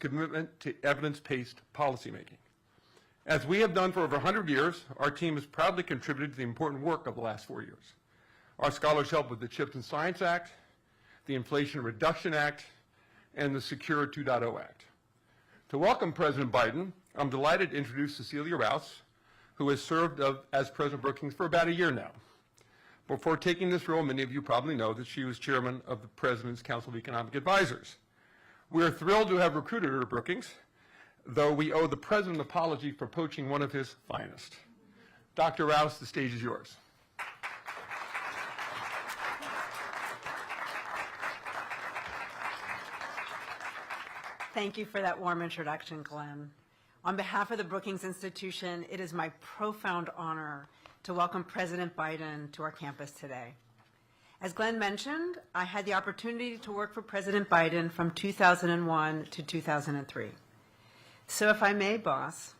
commitment to evidence-based policymaking. As we have done for over 100 years, our team has proudly contributed to the important work of the last 4 years. Our scholars helped with the CHIPS and Science Act, the Inflation Reduction Act, and the Secure 2.0 Act. To welcome President Biden, I'm delighted to introduce Cecilia Rouse, who has served as President Brookings for about a year now. Before taking this role, many of you probably know that she was chairman of the President's Council of Economic Advisors. We are thrilled to have recruited her to Brookings, though we owe the President an apology for poaching one of his finest. Dr. Rouse, the stage is yours. Thank you for that warm introduction, Glenn. On behalf of the Brookings Institution, it is my profound honor to welcome President Biden to our campus today. As Glenn mentioned, I had the opportunity to work for President Biden from 2001 to 2003. So if I may, boss,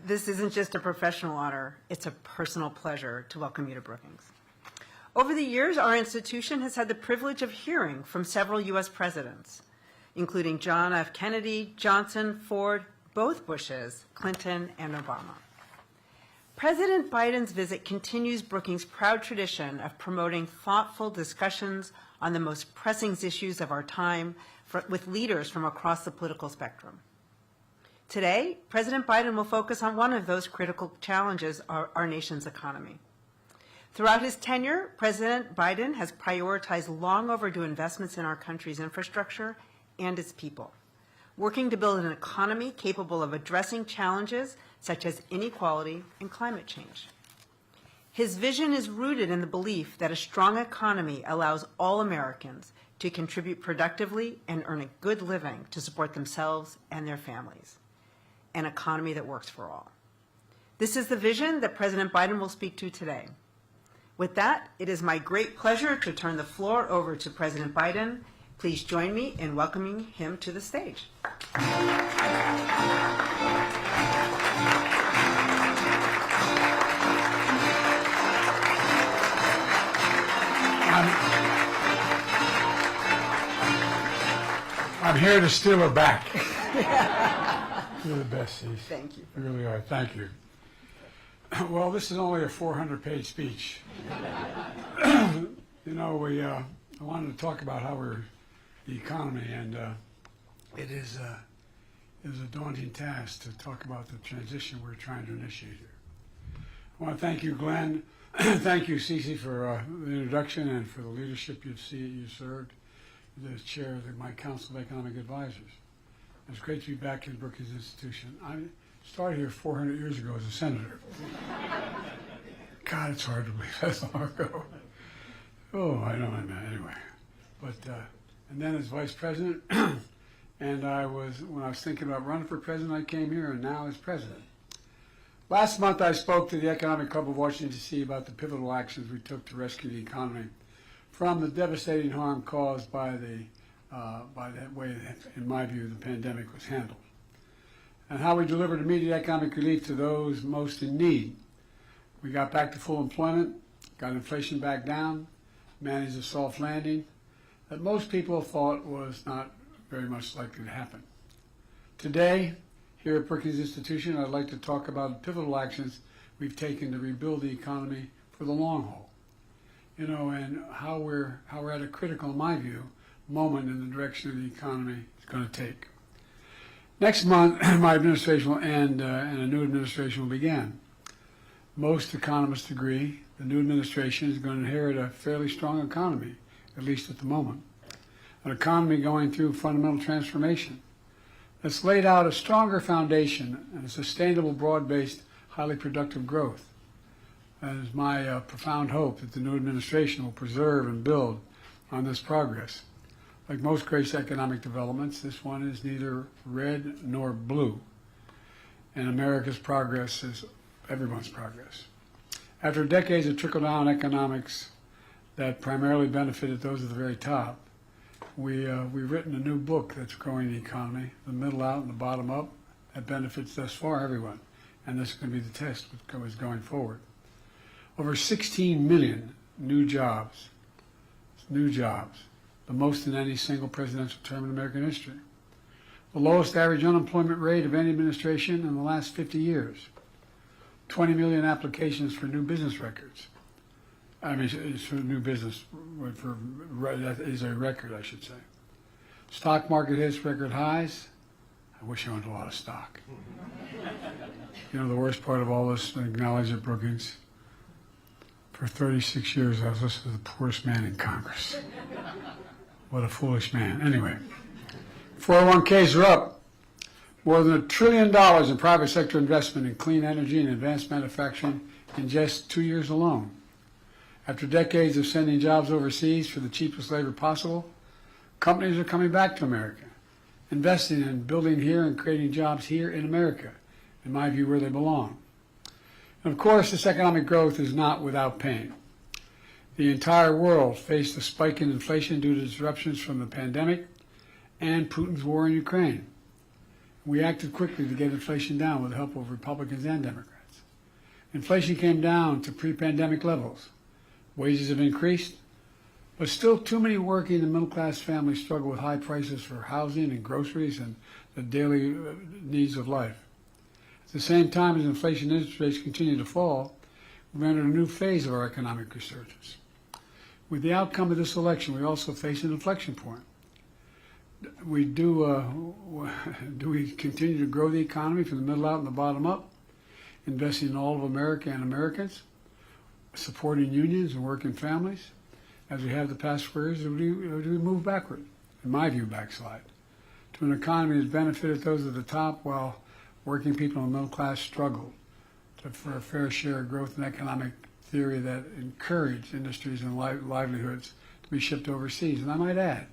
this isn't just a professional honor, it's a personal pleasure to welcome you to Brookings. Over the years, our institution has had the privilege of hearing from several U.S. presidents, including John F. Kennedy, Johnson, Ford, both Bushes, Clinton, and Obama. President Biden's visit continues Brookings' proud tradition of promoting thoughtful discussions on the most pressing issues of our time with leaders from across the political spectrum. Today, President Biden will focus on one of those critical challenges, our nation's economy. Throughout his tenure, President Biden has prioritized long overdue investments in our country's infrastructure and its people, working to build an economy capable of addressing challenges such as inequality and climate change. His vision is rooted in the belief that a strong economy allows all Americans to contribute productively and earn a good living to support themselves and their families, an economy that works for all. This is the vision that President Biden will speak to today. With that, it is my great pleasure to turn the floor over to President Biden. Please join me in welcoming him to the stage. I'm here to steal her back. You're the best, Cece. Thank you. You really are. Thank you. Well, this is only a 400-page speech. You know, I wanted to talk about how we're the economy, and it is a daunting task to talk about the transition we're trying to initiate here. I want to thank you, Glenn. Thank you, Cece, for the introduction and for the leadership you served as chair of my Council of Economic Advisors. It's great to be back in Brookings Institution. I started here 400 years ago as a senator. God, it's hard to believe that's long ago. Oh, I know, anyway. But and then as vice president, and when I was thinking about running for president, I came here, and now as president. Last month, I spoke to the Economic Club of Washington, D.C. about the pivotal actions we took to rescue the economy from the devastating harm caused by that way, in my view, the pandemic was handled, and how we delivered immediate economic relief to those most in need. We got back to full employment, got inflation back down, managed a soft landing that most people thought was not very much likely to happen. Today, here at Brookings Institution, I'd like to talk about the pivotal actions we've taken to rebuild the economy for the long haul. You know, and how we're at a critical, in my view, moment in the direction of the economy is going to take. Next month, my administration will end and a new administration will begin. Most economists agree the new administration is going to inherit a fairly strong economy, at least at the moment. An economy going through fundamental transformation that's laid out a stronger foundation and a sustainable, broad-based, highly productive growth. That is my profound hope that the new administration will preserve and build on this progress. Like most great economic developments, this one is neither red nor blue. And America's progress is everyone's progress. After decades of trickle-down economics that primarily benefited those at the very top, we've written a new book that's growing the economy, the middle out and the bottom up, that benefits thus far everyone. And this is going to be the test going forward. Over 16 million new jobs, the most in any single presidential term in American history. the lowest average unemployment rate of any administration in the last 50 years, 20 million applications for new business records. I mean, it's for new business, that is a record, I should say. Stock market hits record highs. I wish I owned a lot of stock. You know, the worst part of all this, I acknowledge it, Brookings. For 36 years, I was listed as the poorest man in Congress. What a foolish man. Anyway, 401ks are up. More than $1 trillion in private sector investment in clean energy and advanced manufacturing in just 2 years alone. After decades of sending jobs overseas for the cheapest labor possible, companies are coming back to America, investing in building here and creating jobs here in America, in my view, where they belong. And of course, this economic growth is not without pain. The entire world faced a spike in inflation due to disruptions from the pandemic and Putin's war in Ukraine. We acted quickly to get inflation down with the help of Republicans and Democrats. Inflation came down to pre-pandemic levels. Wages have increased, but still too many working and middle-class families struggle with high prices for housing and groceries and the daily needs of life. At the same time as inflation and interest rates continue to fall, we've entered a new phase of our economic resurgence. With the outcome of this election, we also face an inflection point. Do we continue to grow the economy from the middle out and the bottom up, investing in all of America and Americans, supporting unions and working families, as we have the past 4 years, or do we move backward? In my view, backslide to an economy that's benefited those at the top while working people in the middle class struggle for a fair share of growth and economic theory that encourage industries and livelihoods to be shipped overseas. And I might add,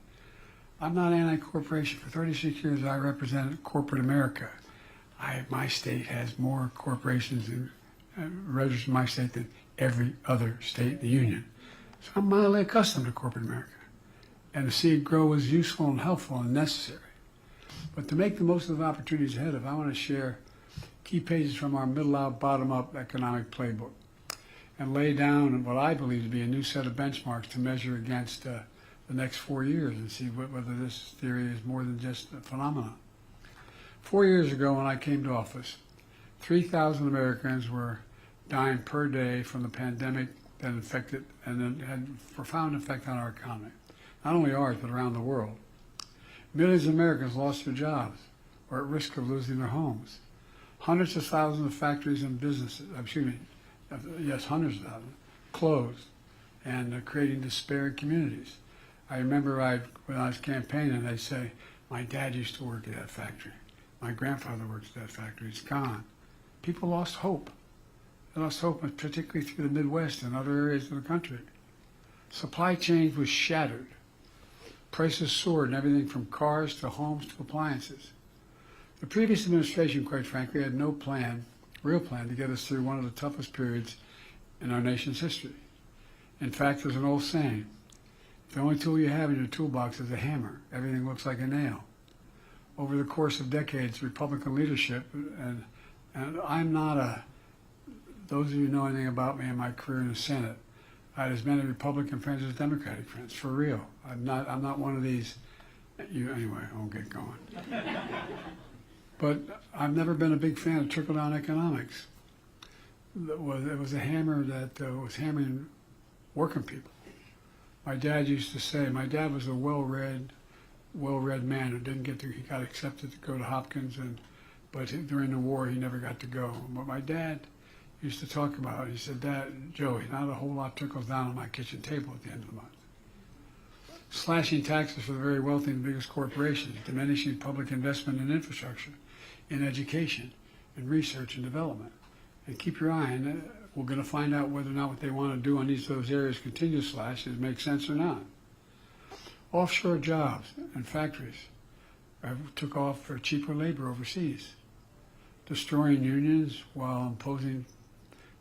I'm not anti-corporation. For 36 years, I represented corporate America. My state has more corporations registered in my state than every other state in the union. So I'm mildly accustomed to corporate America. And to see it grow is useful and helpful and necessary. But to make the most of the opportunities ahead of, I want to share key pages from our middle out, bottom up economic playbook and lay down what I believe to be a new set of benchmarks to measure against the next 4 years and see whether this theory is more than just a phenomenon. 4 years ago when I came to office, 3,000 Americans were dying per day from the pandemic that infected and then had a profound effect on our economy. Not only ours, but around the world. Millions of Americans lost their jobs or at risk of losing their homes. Hundreds of thousands of factories and businesses, hundreds of thousands, closed and creating despair in communities. I remember when I was campaigning, they'd say, my dad used to work at that factory. My grandfather worked at that factory. It's gone. People lost hope. They lost hope, particularly through the Midwest and other areas of the country. Supply chains was shattered. Prices soared in everything from cars to homes to appliances. The previous administration, quite frankly, had no real plan to get us through one of the toughest periods in our nation's history. In fact, there's an old saying, the only tool you have in your toolbox is a hammer. Everything looks like a nail. Over the course of decades, Republican leadership, and I'm not those of you who know anything about me and my career in the Senate, I had as many Republican friends as Democratic friends, for real. I'm not one of these, anyway, I won't get going. But I've never been a big fan of trickle-down economics. It was a hammer that was hammering working people. My dad used to say, my dad was a well-read man who he got accepted to go to Hopkins, but during the war he never got to go. But my dad used to talk about it. He said, Dad, Joey, not a whole lot trickles down on my kitchen table at the end of the month. Slashing taxes for the very wealthy and biggest corporations, diminishing public investment in infrastructure, in education, in research and development. And keep your eye on it. We're going to find out whether or not what they want to do on each of those areas continue to slash, does it make sense or not. Offshore jobs and factories took off for cheaper labor overseas, destroying unions while imposing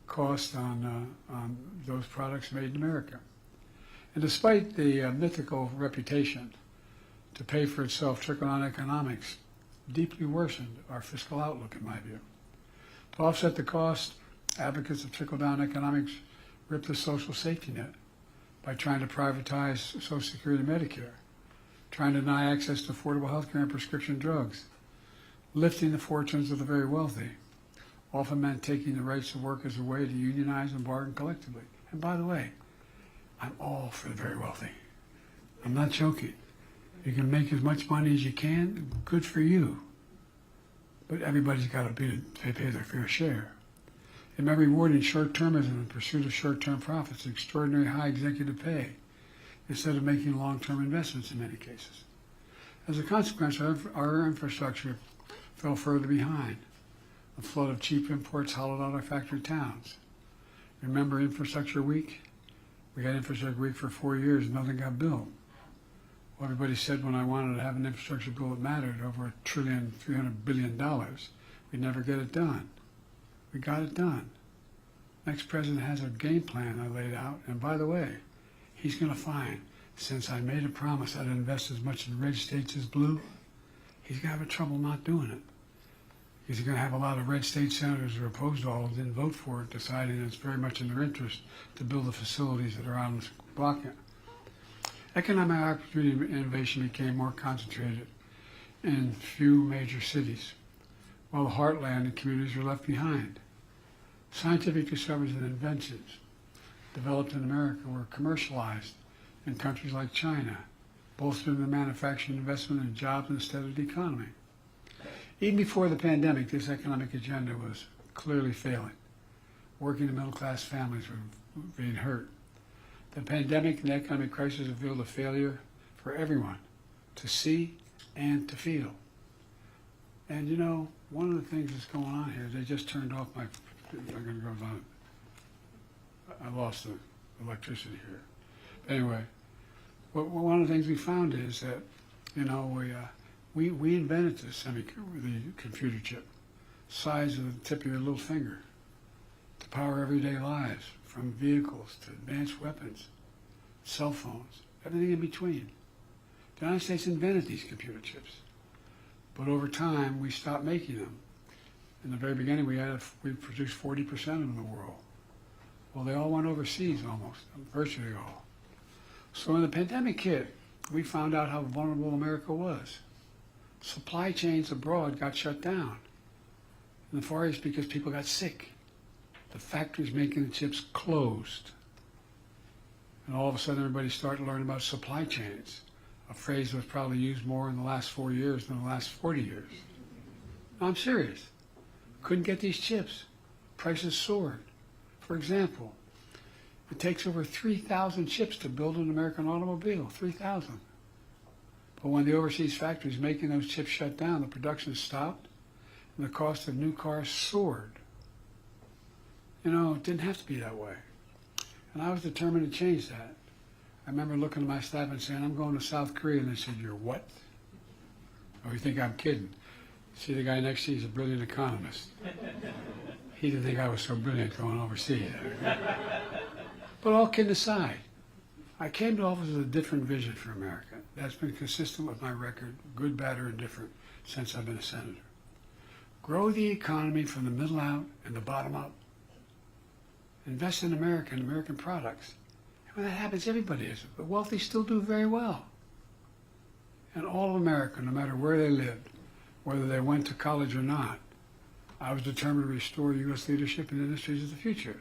costs on those products made in America. And despite the mythical reputation to pay for itself, trickle-down economics deeply worsened our fiscal outlook, in my view. To offset the cost, advocates of trickle-down economics ripped the social safety net by trying to privatize Social Security and Medicare. trying to deny access to affordable health care and prescription drugs, lifting the fortunes of the very wealthy, often meant taking the rights of workers away to unionize and bargain collectively. And by the way, I'm all for the very wealthy. I'm not joking. You can make as much money as you can, good for you. But everybody's got to pay their fair share. It may rewarding short-termism in pursuit of short-term profits, extraordinary high executive pay, instead of making long-term investments in many cases. As a consequence, our infrastructure fell further behind. A flood of cheap imports hollowed out our factory towns. Remember Infrastructure Week? We had Infrastructure Week for 4 years and nothing got built. Well, everybody said when I wanted to have an infrastructure bill that mattered, over $1.3 billion, we'd never get it done. We got it done. Next president has a game plan I laid out, and by the way, he's going to find, since I made a promise I'd invest as much in red states as blue, he's going to have trouble not doing it. Because he's going to have a lot of red state senators who are opposed to all and didn't vote for it, deciding it's very much in their interest to build the facilities that are on this block. Economic opportunity and innovation became more concentrated in few major cities, while the heartland and communities were left behind. Scientific discoveries and inventions developed in America were commercialized in countries like China, bolstering the manufacturing investment and jobs instead of the economy. Even before the pandemic, this economic agenda was clearly failing. Working and middle-class families were being hurt. The pandemic and the economic crisis revealed a failure for everyone to see and to feel. And you know, one of the things that's going on here, they just turned off my, I'm going to go on. I lost the electricity here. But anyway, one of the things we found is that, you know, we invented the computer chip, size of the tip of your little finger, to power everyday lives, from vehicles to advanced weapons, cell phones, everything in between. The United States invented these computer chips, but over time we stopped making them. In the very beginning, we produced 40% of them in the world. Well, they all went overseas almost, virtually all. So when the pandemic hit, we found out how vulnerable America was. Supply chains abroad got shut down in the Far East because people got sick. The factories making the chips closed. And all of a sudden everybody started learning about supply chains, a phrase that was probably used more in the last 4 years than the last 40 years. No, I'm serious. Couldn't get these chips. Prices soared. For example, it takes over 3,000 chips to build an American automobile, 3,000. But when the overseas factories making those chips shut down, the production stopped, and the cost of new cars soared. You know, it didn't have to be that way. And I was determined to change that. I remember looking at my staff and saying, I'm going to South Korea. And they said, you're what? Oh, you think I'm kidding? See, the guy next to you is a brilliant economist. He didn't think I was so brilliant going overseas. But all kidding aside, I came to office with a different vision for America. That's been consistent with my record, good, bad, or indifferent, since I've been a senator. Grow the economy from the middle out and the bottom up. Invest in America and American products. And when that happens, everybody is. The wealthy still do very well. And all of America, no matter where they lived, whether they went to college or not, I was determined to restore U.S. leadership in industries of the future.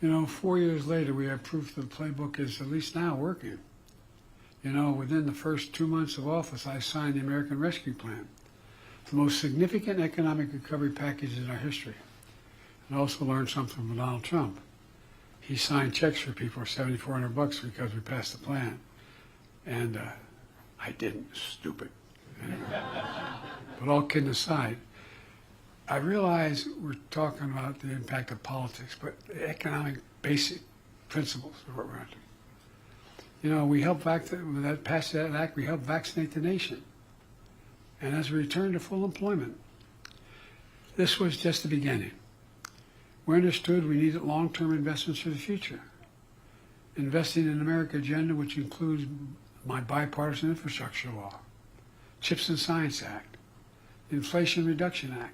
You know, 4 years later, we have proof that the playbook is at least now working. You know, within the first 2 months of office, I signed the American Rescue Plan, the most significant economic recovery package in our history. And I also learned something from Donald Trump. He signed checks for people for $7,400 because we passed the plan. And I didn't, stupid. Anyway. But all kidding aside, I realize we're talking about the impact of politics, but the economic basic principles are what we're after. You know, we helped pass that act, we helped vaccinate the nation. And as we return to full employment, this was just the beginning. We understood we needed long-term investments for the future. Investing in America agenda, which includes my bipartisan infrastructure law, CHIPS and Science Act, the Inflation Reduction Act.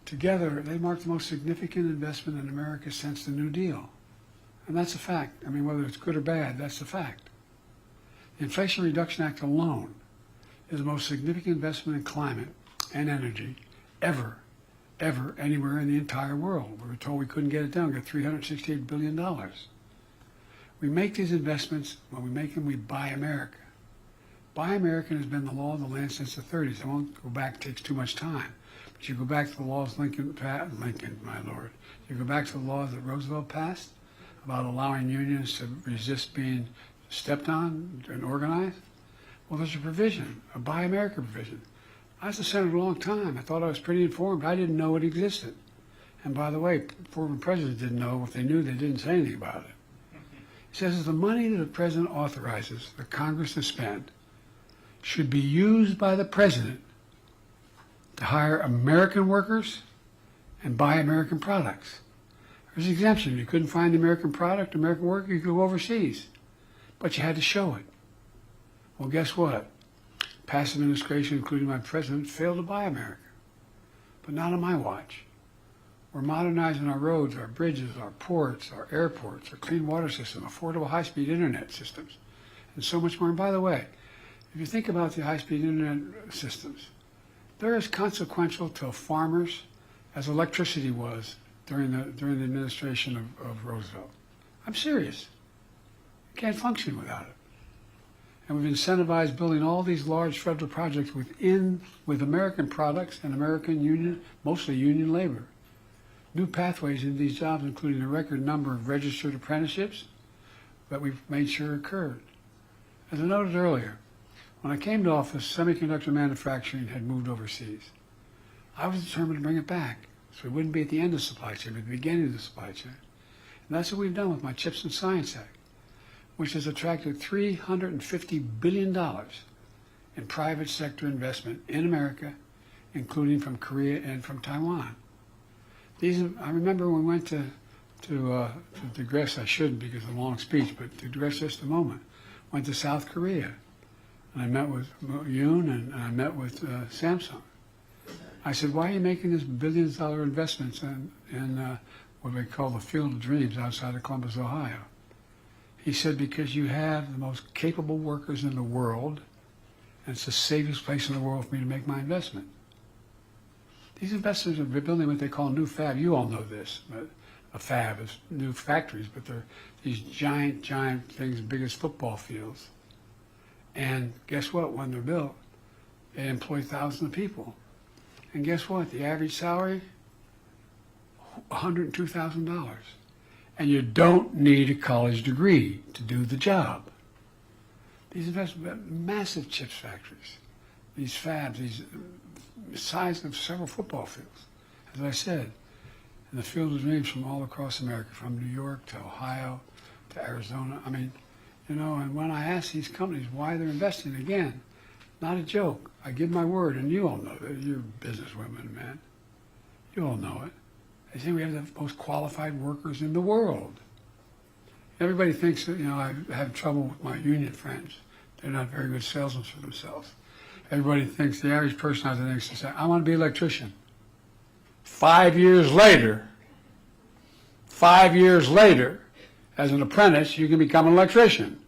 Together, they mark the most significant investment in America since the New Deal. And that's a fact. I mean, whether it's good or bad, that's a fact. The Inflation Reduction Act alone is the most significant investment in climate and energy ever anywhere in the entire world. We were told we couldn't get it done. We got $368 billion. We make these investments. When we make them, we buy America. Buy American has been the law of the land since the 30s. I won't go back, it takes too much time. But you go back to the laws Lincoln, my lord. You go back to the laws that Roosevelt passed about allowing unions to resist being stepped on and organized. Well, there's a provision, a Buy America provision. I was a senator a long time. I thought I was pretty informed. I didn't know it existed. And by the way, former presidents didn't know. If they knew, they didn't say anything about it. It says that the money that the president authorizes the Congress to spend should be used by the president to hire American workers and buy American products. There's an exemption. You couldn't find the American product, American worker, you could go overseas. But you had to show it. Well, guess what? Past administration, including my president, failed to buy America. But not on my watch. We're modernizing our roads, our bridges, our ports, our airports, our clean water system, affordable high-speed internet systems, and so much more. And by the way, if you think about the high-speed internet systems, they're as consequential to farmers as electricity was during the administration of Roosevelt. I'm serious. You can't function without it. And we've incentivized building all these large federal projects with American products and American union, mostly union labor. New pathways into these jobs, including a record number of registered apprenticeships that we've made sure occurred. As I noted earlier, when I came to office, semiconductor manufacturing had moved overseas. I was determined to bring it back, so it wouldn't be at the end of the supply chain, but at the beginning of the supply chain. And that's what we've done with my CHIPS and Science Act, which has attracted $350 billion in private sector investment in America, including from Korea and from Taiwan. I remember when we went to digress, I shouldn't because of the long speech, but to digress just a moment, went to South Korea. And I met with Yoon and I met with Samsung. I said, why are you making this billions-dollar investments in what we call the Field of Dreams outside of Columbus, Ohio? He said, because you have the most capable workers in the world, and it's the safest place in the world for me to make my investment. These investors are building what they call new fab. You all know this, but a fab is new factories, but they're these giant things, big as football fields. And guess what? When they're built, they employ thousands of people. And guess what? The average salary, $102,000. And you don't need a college degree to do the job. These investments, massive chips factories, these fabs, these size of several football fields. As I said, in the Field of Dreams from all across America, from New York to Ohio to Arizona. I mean, you know, and when I ask these companies why they're investing, again, not a joke. I give my word, and you all know that. You're businesswomen, man. You all know it. They say we have the most qualified workers in the world. Everybody thinks that, you know, I have trouble with my union friends. They're not very good salesmen for themselves. Everybody thinks, the average person out there thinks, to say, I want to be an electrician. 5 years later, as an apprentice, you can become an electrician.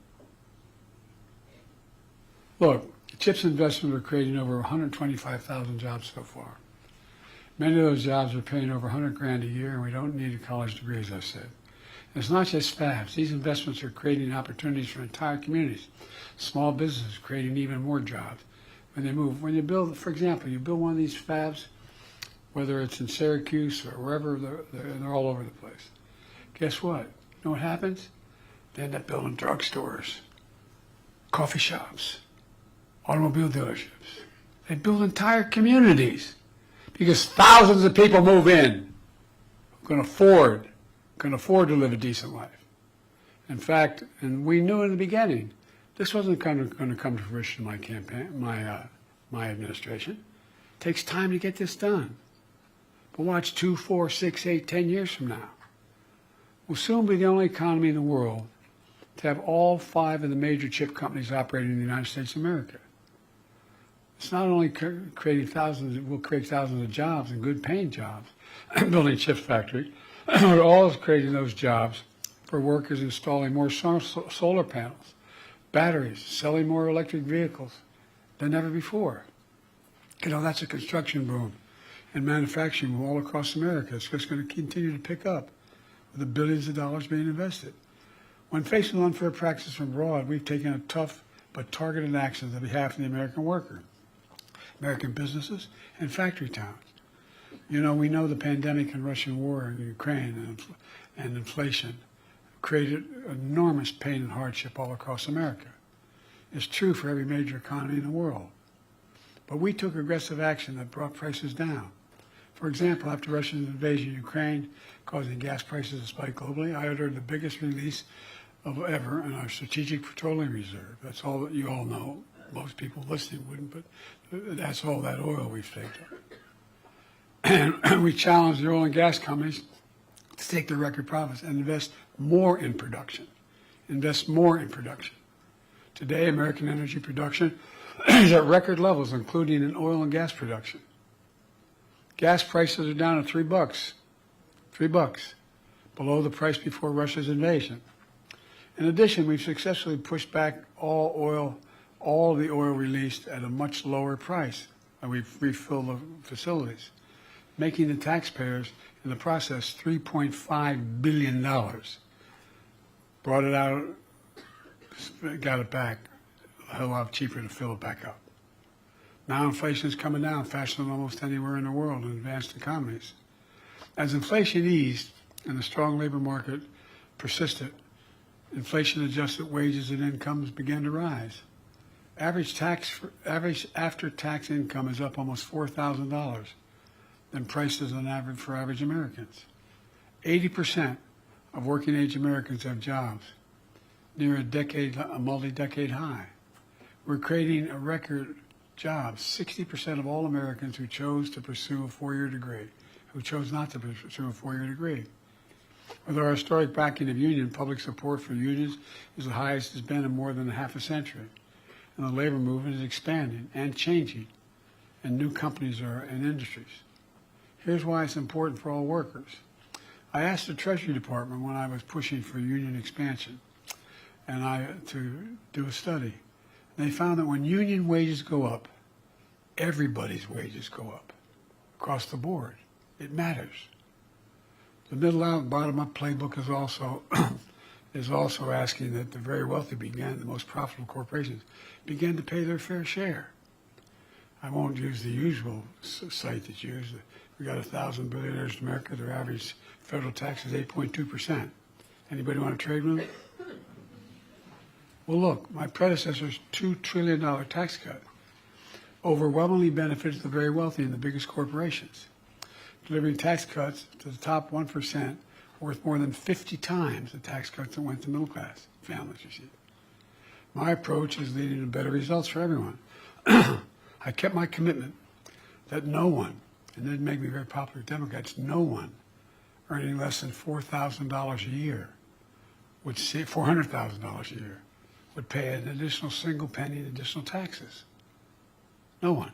Look, CHIPS investments are creating over 125,000 jobs so far. Many of those jobs are paying over $100,000 a year, and we don't need a college degree, as I said. And it's not just fabs. These investments are creating opportunities for entire communities. Small businesses creating even more jobs when they move. When you build, for example, you build one of these fabs, whether it's in Syracuse or wherever, they're all over the place. Guess what? You know what happens? They end up building drugstores, coffee shops, automobile dealerships. They build entire communities because thousands of people move in who can afford to live a decent life. In fact, and we knew in the beginning, this wasn't going to come to fruition in my campaign, my administration. It takes time to get this done. But watch 2, 4, 6, 8, 10 years from now. We'll soon be the only economy in the world to have all 5 of the major chip companies operating in the United States of America. It's not only creating thousands, it will create thousands of jobs and good paying jobs, building a chips factory. We're always creating those jobs for workers installing more solar panels, batteries, selling more electric vehicles than ever before. You know, that's a construction boom and manufacturing boom all across America. It's just going to continue to pick up with the billions of dollars being invested. When faced with unfair practices from abroad, we've taken a tough but targeted actions on behalf of the American worker, American businesses, and factory towns. You know, we know the pandemic and Russian war in Ukraine and inflation created enormous pain and hardship all across America. It's true for every major economy in the world. But we took aggressive action that brought prices down. For example, after Russia's invasion of Ukraine, causing gas prices to spike globally, I ordered the biggest release of ever in our Strategic Petroleum Reserve. That's all that you all know. Most people listening wouldn't, but that's all that oil we've saved up. And we challenged the oil and gas companies to take their record profits and invest more in production. Invest more in production. Today, American energy production is at record levels, including in oil and gas production. Gas prices are down to $3. $3, below the price before Russia's invasion. In addition, we've successfully pushed back all the oil released at a much lower price, and we've refilled the facilities, making the taxpayers in the process $3.5 billion. Brought it out, got it back, a hell lot cheaper to fill it back up. Now inflation is coming down faster than almost anywhere in the world in advanced economies. As inflation eased and the strong labor market persisted, inflation-adjusted wages and incomes began to rise. Average after-tax income is up almost $4,000 than prices on average for average Americans. 80% of working-age Americans have jobs, near a multi-decade high. We're creating a record jobs. 60% of all Americans who chose to pursue a four-year degree, who chose not to pursue a four-year degree. With our historic backing of union, public support for unions is the highest it's been in more than half a century. And the labor movement is expanding and changing, and new companies are in industries. Here's why it's important for all workers. I asked the Treasury Department when I was pushing for union expansion to do a study. They found that when union wages go up, everybody's wages go up across the board. It matters. The middle out, bottom up playbook is also asking that the very wealthy the most profitable corporations, begin to pay their fair share. I won't use the usual site that's used. We got 1,000 billionaires in America. Their average federal tax is 8.2%. Anybody want to trade with them? Well, look, my predecessor's $2 trillion tax cut overwhelmingly benefits the very wealthy and the biggest corporations, delivering tax cuts to the top 1% worth more than 50 times the tax cuts that went to middle-class families, you see. My approach is leading to better results for everyone. I kept my commitment that no one, and it didn't make me very popular with Democrats, no one earning less than $4,000 a year would see $400,000 a year would pay an additional single penny in additional taxes. No one.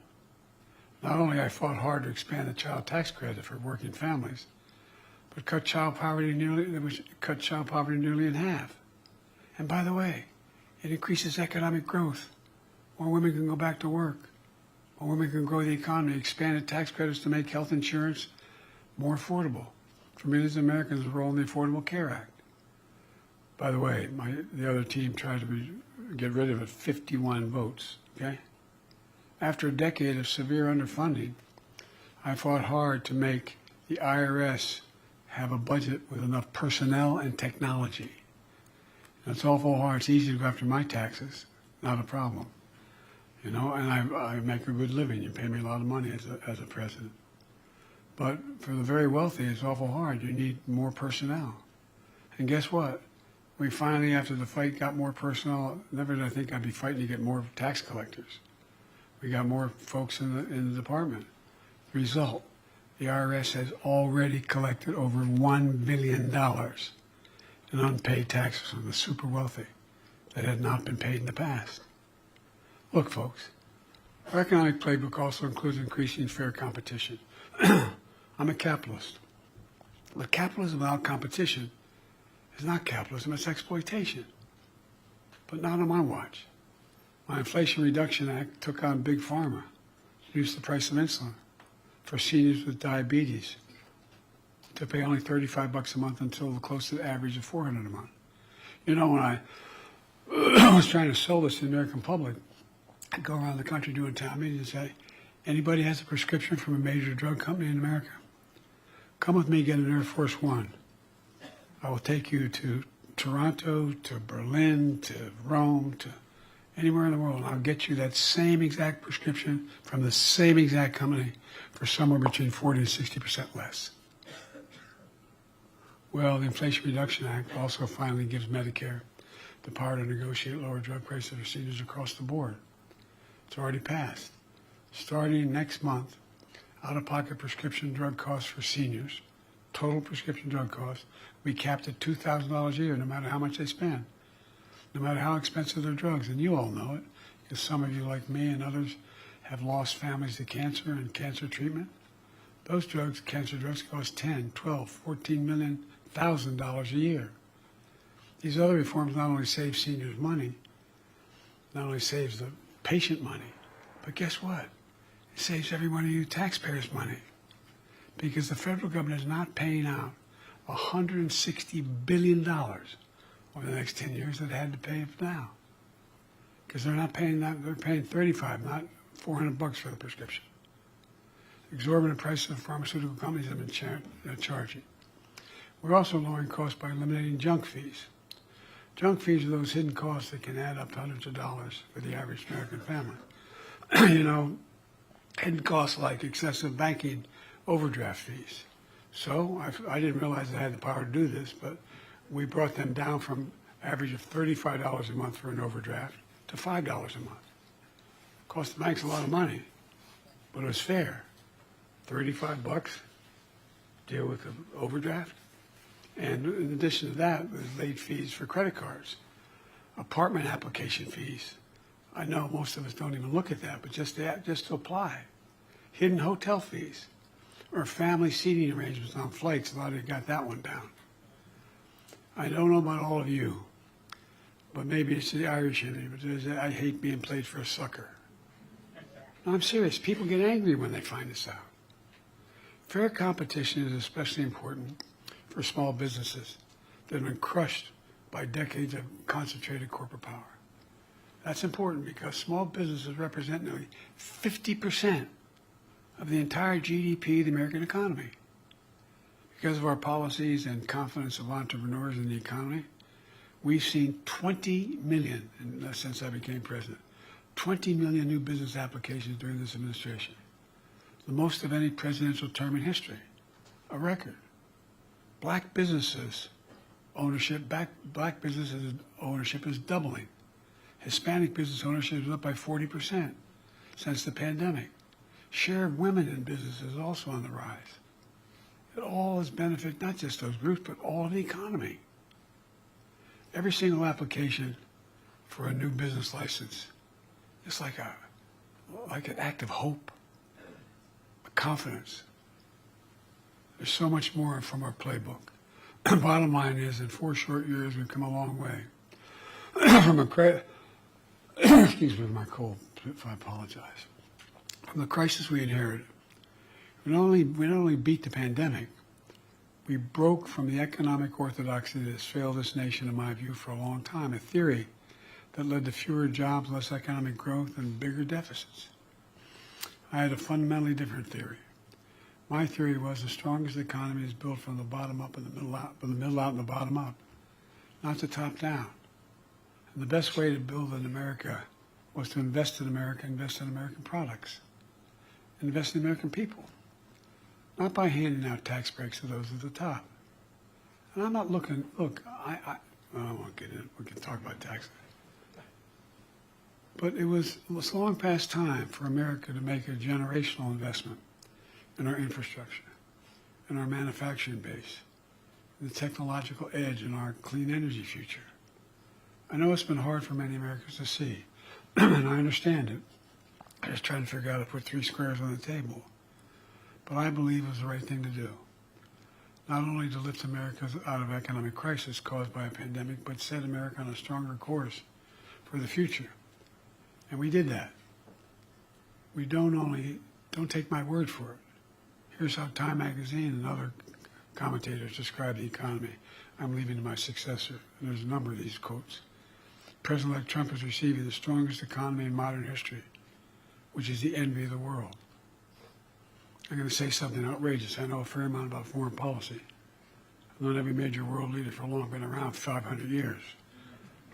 Not only I fought hard to expand the child tax credit for working families, but cut child poverty nearly in half. And by the way, it increases economic growth. More women can go back to work. More women can grow the economy. Expanded tax credits to make health insurance more affordable for millions of Americans enrolled in the Affordable Care Act. By the way, the other team tried to get rid of it, 51 votes, okay? After a decade of severe underfunding, I fought hard to make the IRS have a budget with enough personnel and technology. And it's awful hard. It's easy to go after my taxes, not a problem. You know, and I make a good living. You pay me a lot of money as a president. But for the very wealthy, it's awful hard. You need more personnel. And guess what? We finally, after the fight, got more personnel. Never did I think I'd be fighting to get more tax collectors. We got more folks in the department. The result, the IRS has already collected over $1 billion in unpaid taxes from the super wealthy that had not been paid in the past. Look, folks, our economic playbook also includes increasing fair competition. I'm a capitalist. But capitalism without competition is not capitalism, it's exploitation. but not on my watch. My Inflation Reduction Act took on Big Pharma, reduced the price of insulin for seniors with diabetes to pay only $35 a month until close to the average of $400 a month. You know, when I was trying to sell this to the American public, I'd go around the country doing town meetings and say, anybody has a prescription from a major drug company in America? Come with me, get an Air Force One. I will take you to Toronto, to Berlin, to Rome, to anywhere in the world. I'll get you that same exact prescription from the same exact company for somewhere between 40 and 60% less. Well, the Inflation Reduction Act also finally gives Medicare the power to negotiate lower drug prices for seniors across the board. It's already passed. Starting next month, out-of-pocket prescription drug costs for seniors, total prescription drug costs, we capped at $2,000 a year, no matter how much they spend, no matter how expensive their drugs. And you all know it, because some of you, like me and others, have lost families to cancer and cancer treatment. Those drugs, cancer drugs, cost $10, $12, $14 thousand dollars a year. These other reforms not only save seniors money, not only saves the patient money, but guess what? It saves every one of you taxpayers money, because the federal government is not paying out $160 billion over the next 10 years that it had to pay now. Because they're not paying that, they're paying $35, not $400 for the prescription. Exorbitant prices of pharmaceutical companies have been charging. We're also lowering costs by eliminating junk fees. Junk fees are those hidden costs that can add up to hundreds of dollars for the average American family. You know, hidden costs like excessive banking overdraft fees. So I didn't realize I had the power to do this, but we brought them down from average of $35 a month for an overdraft to $5 a month. Cost the banks a lot of money, but it was fair. $35, deal with the overdraft. And in addition to that, there's late fees for credit cards, apartment application fees. I know most of us don't even look at that, but just to apply. Hidden hotel fees or family seating arrangements on flights. A lot of you got that one down. I don't know about all of you, but maybe it's the Irish in me, but I hate being played for a sucker. No, I'm serious. People get angry when they find this out. Fair competition is especially important for small businesses that have been crushed by decades of concentrated corporate power. That's important because small businesses represent nearly 50% of the entire GDP of the American economy. Because of our policies and confidence of entrepreneurs in the economy, we've seen 20 million, since I became president, 20 million new business applications during this administration. The most of any presidential term in history, a record. Black businesses ownership is doubling. Hispanic business ownership is up by 40% since the pandemic. Share of women in business is also on the rise. It all has benefited not just those groups, but all of the economy. Every single application for a new business license is like an act of hope, a confidence. There's so much more from our playbook. Bottom line is, in 4 short years, we've come a long way. Excuse me, my cold, if I apologize. From the crisis we inherited, we not only beat the pandemic, we broke from the economic orthodoxy that has failed this nation, in my view, for a long time, a theory that led to fewer jobs, less economic growth, and bigger deficits. I had a fundamentally different theory. My theory was the strongest economy is built from the bottom up and the middle out, from the middle out and the bottom up, not the top down. And the best way to build in America was to invest in America, invest in American products, invest in American people, not by handing out tax breaks to those at the top. And I'm not looking, look, I won't get in, we can talk about taxes. But it was long past time for America to make a generational investment in our infrastructure, in our manufacturing base, in the technological edge in our clean energy future. I know it's been hard for many Americans to see, and I understand it. I just trying to figure out how to put 3 squares on the table. But I believe it was the right thing to do. Not only to lift America out of economic crisis caused by a pandemic, but set America on a stronger course for the future. And we did that. We don't take my word for it. Here's how Time Magazine and other commentators describe the economy I'm leaving to my successor. And there's a number of these quotes. President-elect Trump is receiving the strongest economy in modern history, which is the envy of the world. I'm going to say something outrageous. I know a fair amount about foreign policy. I've known every major world leader for long, been around 500 years.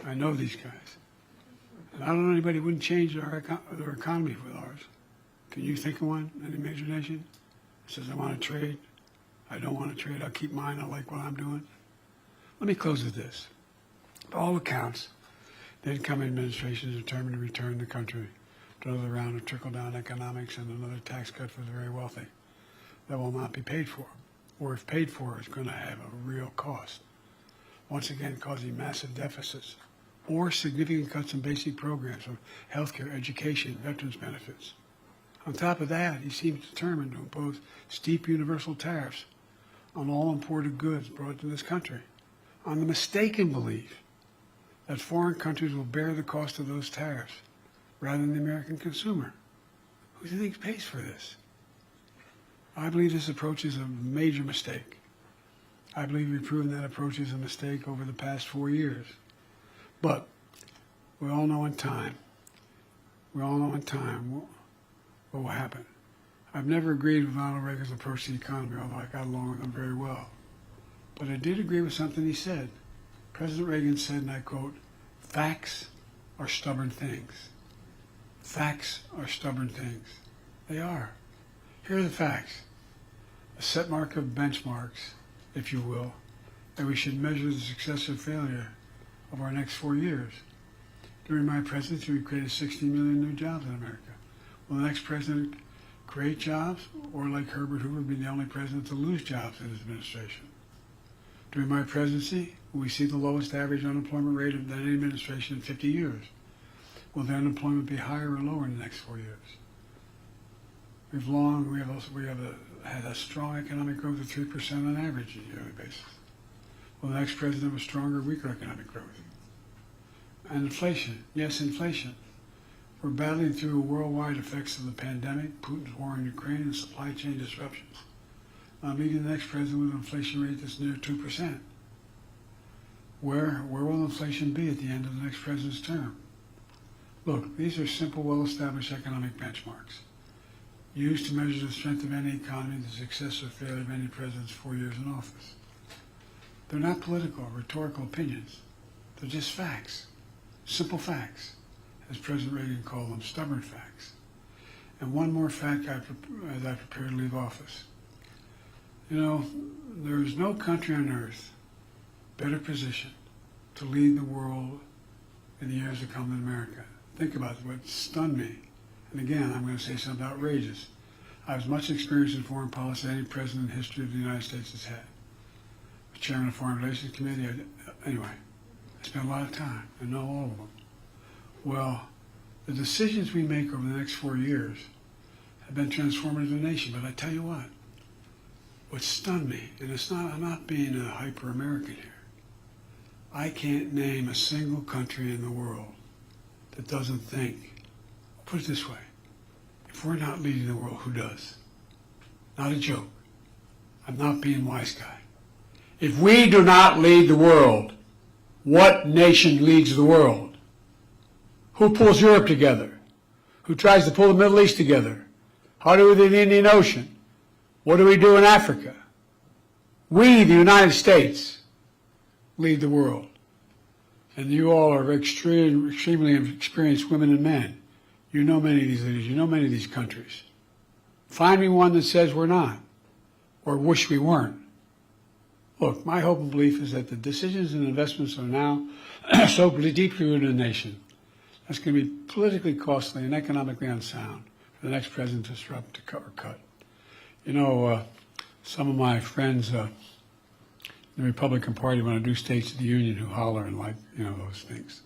I know these guys. And I don't know anybody who wouldn't change their economy with ours. Can you think of one, any major nation? Says, I want to trade. I don't want to trade. I'll keep mine. I like what I'm doing. Let me close with this. By all accounts, the incoming administration is determined to return the country to another round of trickle-down economics and another tax cut for the very wealthy that will not be paid for, or if paid for, is going to have a real cost, once again causing massive deficits or significant cuts in basic programs of healthcare, education, veterans benefits. On top of that, he seems determined to impose steep universal tariffs on all imported goods brought to this country, on the mistaken belief that foreign countries will bear the cost of those tariffs rather than the American consumer. Who do you think pays for this? I believe this approach is a major mistake. I believe we've proven that approach is a mistake over the past 4 years. But we all know in time what will happen. I've never agreed with Ronald Reagan's approach to the economy, although I got along with him very well. But I did agree with something he said. President Reagan said, and I quote, "Facts are stubborn things." Facts are stubborn things. They are. Here are the facts. A set mark of benchmarks, if you will, that we should measure the success or failure of our next 4 years. During my presidency, we created 60 million new jobs in America. Will the next president create jobs, or like Herbert Hoover, be the only president to lose jobs in his administration? During my presidency, will we see the lowest average unemployment rate of any administration in 50 years? Will the unemployment be higher or lower in the next 4 years? We have had a strong economic growth of 3% on average on a yearly basis. Will the next president have a stronger or weaker economic growth? And inflation, yes, inflation. We're battling through worldwide effects of the pandemic, Putin's war in Ukraine, and supply chain disruptions. I'm meeting the next president with an inflation rate that's near 2%. Where will inflation be at the end of the next president's term? Look, these are simple, well-established economic benchmarks used to measure the strength of any economy and the success or failure of any president's 4 years in office. They're not political or rhetorical opinions. They're just facts, simple facts, as President Reagan called them, stubborn facts. And one more fact as I prepare to leave office. You know, there is no country on earth better positioned to lead the world in the years to come than America. Think about it, what stunned me. And again, I'm going to say something outrageous. I have as much experience in foreign policy as any president in history of the United States has had. I was chairman of the Foreign Relations Committee. Anyway, I spent a lot of time. I know all of them. Well, the decisions we make over the next 4 years have been transformative to the nation. But I tell you what stunned me, and I'm not being a hyper-American here. I can't name a single country in the world that doesn't think, put it this way, if we're not leading the world, who does? Not a joke. I'm not being wise guy. If we do not lead the world, what nation leads the world? Who pulls Europe together? Who tries to pull the Middle East together? How do we do the Indian Ocean? What do we do in Africa? We, the United States, lead the world. And you all are extremely experienced women and men. You know many of these leaders. You know many of these countries. Find me one that says we're not, or wish we weren't. Look, my hope and belief is that the decisions and investments are now so deeply rooted in the nation that's going to be politically costly and economically unsound for the next president to disrupt or cut. You know, some of my friends in the Republican Party, when I do States of the Union, who holler and like, you know, those things.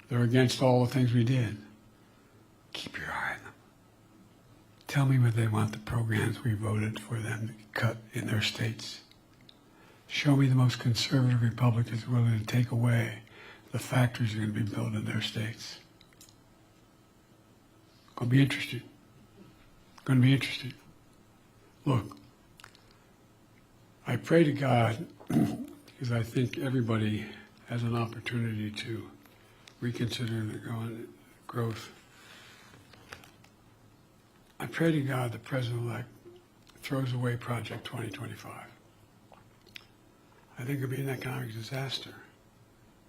They're against all the things we did. Keep your eye on them. Tell me what they want the programs we voted for them to cut in their states. Show me the most conservative Republicans willing to take away the factories are going to be built in their states. Going to be interesting. Going to be interesting. Look, I pray to God because I think everybody has an opportunity to reconsider the growth. I pray to God the President-elect throws away Project 2025. I think it would be an economic disaster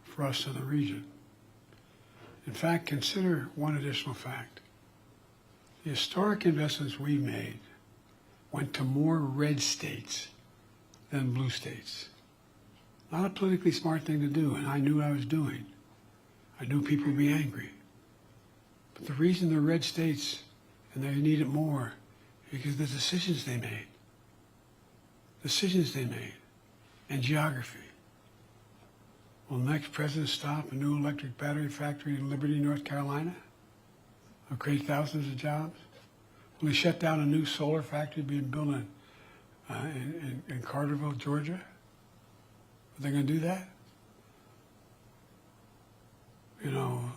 for us in the region. In fact, consider one additional fact. The historic investments we made went to more red states than blue states. Not a politically smart thing to do, and I knew what I was doing. I knew people would be angry. But the reason they're red states and they need it more is because of the decisions they made. Decisions they made. And geography. Will the next president stop a new electric battery factory in Liberty, North Carolina? Will create thousands of jobs? Will he shut down a new solar factory being built in Carterville, Georgia? Are they going to do that? You know,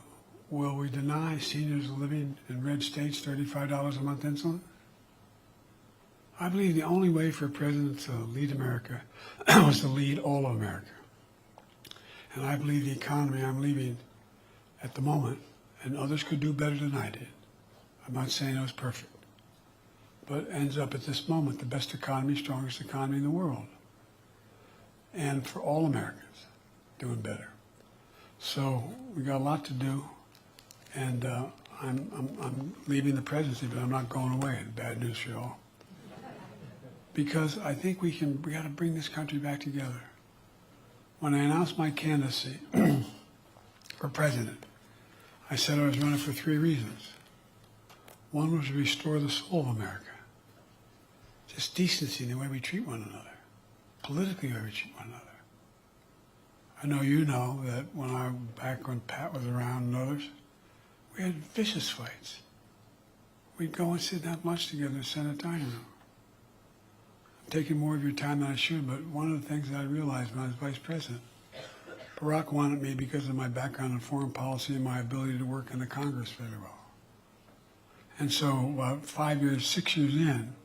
will we deny seniors living in red states $35 a month insulin? I believe the only way for a president to lead America was to lead all of America. And I believe the economy I'm leaving at the moment, and others could do better than I did. I'm not saying it was perfect. But ends up at this moment the best economy, strongest economy in the world. And for all Americans, doing better. So we got a lot to do, and I'm leaving the presidency, but I'm not going away. Bad news for y'all. Because I think we got to bring this country back together. When I announced my candidacy for president, I said I was running for 3 reasons. One was to restore the soul of America. Just decency in the way we treat one another. Politically, the way we treat one another. I know you know that back when Pat was around and others, we had vicious fights. We'd go and sit and have lunch together in the Senate dining room. I'm taking more of your time than I should, but one of the things that I realized when I was vice president, Barack wanted me because of my background in foreign policy and my ability to work in the Congress very well. And so about 6 years in,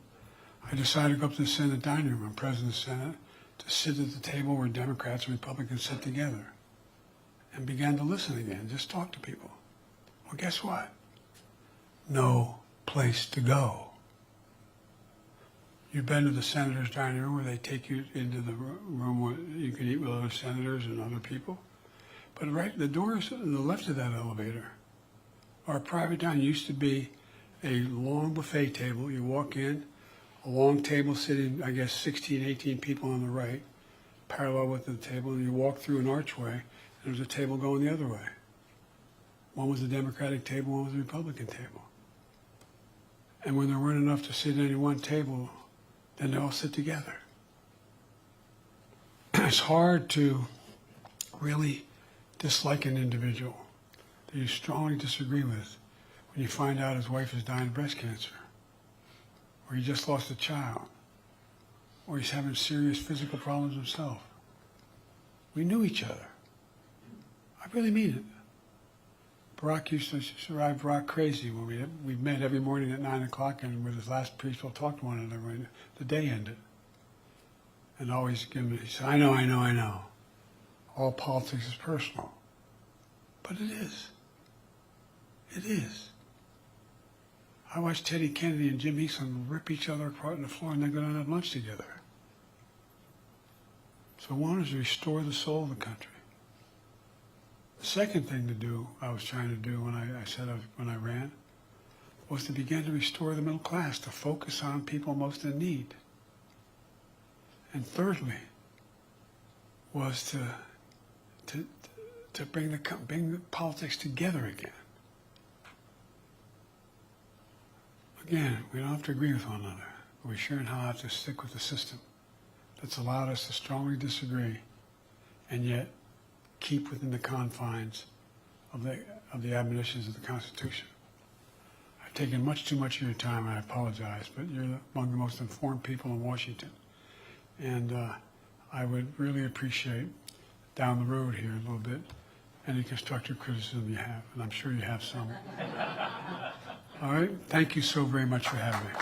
I decided to go up to the Senate dining room. I'm president of the Senate, to sit at the table where Democrats and Republicans sit together and began to listen again, just talk to people. Well, guess what? No place to go. You've been to the senator's dining room where they take you into the room where you can eat with other senators and other people. But right, the doors on the left of that elevator are private dining. It used to be a long buffet table. You walk in, a long table sitting, I guess, 16, 18 people on the right, parallel with the table, and you walk through an archway, and there's a table going the other way. One was a Democratic table, one was a Republican table. And when there weren't enough to sit at any one table, then they all sit together. It's hard to really dislike an individual that you strongly disagree with when you find out his wife is dying of breast cancer, or he just lost a child, or he's having serious physical problems himself. We knew each other. I really mean it. Barack used to drive Barack crazy when we met every morning at 9 o'clock, and with his last peaceful talk to one another when the day ended. And always give me, he said, I know. All politics is personal. But it is. It is. I watched Teddy Kennedy and Jim Eastland rip each other apart on the floor and then go down and have lunch together. So one is to restore the soul of the country. The second thing to do, I was trying to do when I ran, was to begin to restore the middle class, to focus on people most in need. And thirdly, was to bring the politics together again. Again, we don't have to agree with one another, but we sure now have to stick with the system that's allowed us to strongly disagree and yet keep within the confines of the admonitions of the Constitution. I've taken much too much of your time, and I apologize, but you're among the most informed people in Washington. And I would really appreciate down the road here a little bit any constructive criticism you have, and I'm sure you have some. All right, thank you so very much for having me.